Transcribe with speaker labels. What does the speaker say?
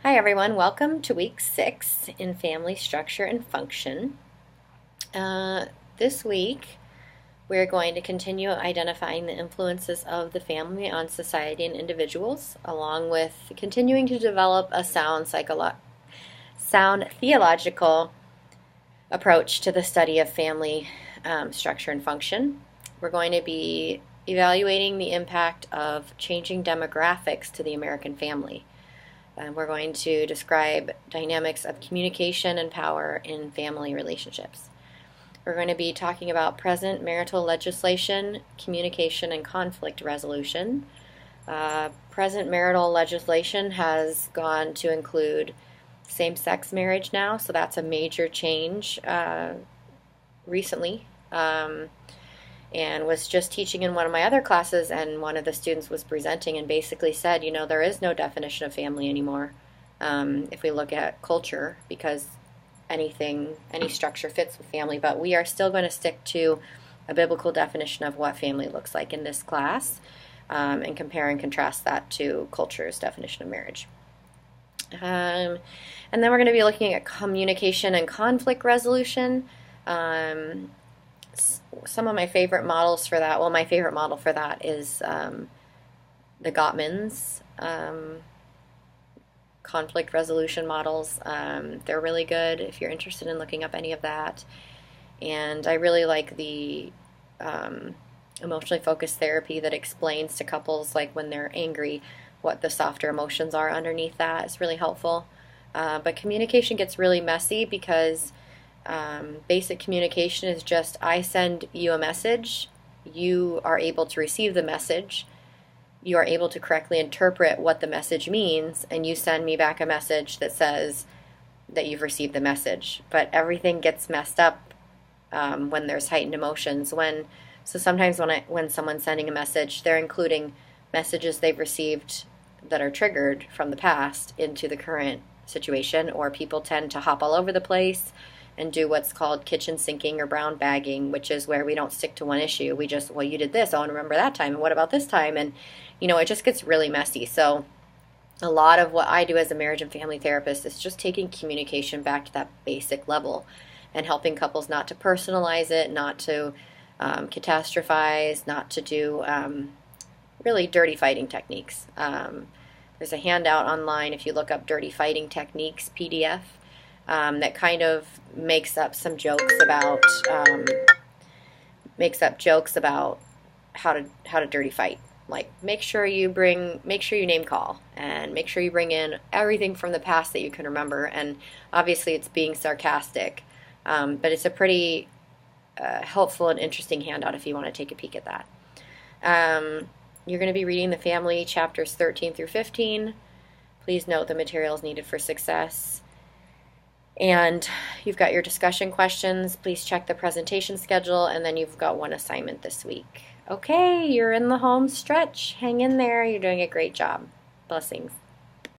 Speaker 1: Hi everyone, welcome to week 6 in family structure and function. This week we're going to continue identifying the influences of the family on society and individuals, along with continuing to develop a sound theological approach to the study of family structure and function. We're going to be evaluating the impact of changing demographics to the American family. We're going to describe dynamics of communication and power in family relationships. We're going to be talking about present marital legislation, communication, and conflict resolution. Present marital legislation has gone to include same-sex marriage now, so that's a major change recently. And was just teaching in one of my other classes, and one of the students was presenting and basically said, there is no definition of family anymore if we look at culture, because any structure fits with family, but we are still going to stick to a biblical definition of what family looks like in this class and compare and contrast that to culture's definition of marriage. And then we're going to be looking at communication and conflict resolution. Some of my favorite models for that, my favorite model for that is the Gottman's conflict resolution models. They're really good if you're interested in looking up any of that. And I really like the emotionally focused therapy that explains to couples, like when they're angry, what the softer emotions are underneath that. It's really helpful. But communication gets really messy because basic communication is just I send you a message, you are able to receive the message, you are able to correctly interpret what the message means, and you send me back a message that says that you've received the message. But everything gets messed up when there's heightened emotions. So sometimes when someone's sending a message, they're including messages they've received that are triggered from the past into the current situation, or people tend to hop all over the place and do what's called kitchen sinking or brown bagging, which is where we don't stick to one issue. We just, you did this, and remember that time, and what about this time? And, it just gets really messy. So a lot of what I do as a marriage and family therapist is just taking communication back to that basic level and helping couples not to personalize it, not to catastrophize, not to do really dirty fighting techniques. There's a handout online if you look up Dirty Fighting Techniques PDF. That kind of makes up jokes about how to dirty fight. Like make sure you name call, and make sure you bring in everything from the past that you can remember. And obviously it's being sarcastic, but it's a pretty helpful and interesting handout if you want to take a peek at that. You're going to be reading the family chapters 13 through 15. Please note the materials needed for success. And you've got your discussion questions. Please check the presentation schedule, and then you've got one assignment this week. Okay, you're in the home stretch. Hang in there. You're doing a great job. Blessings.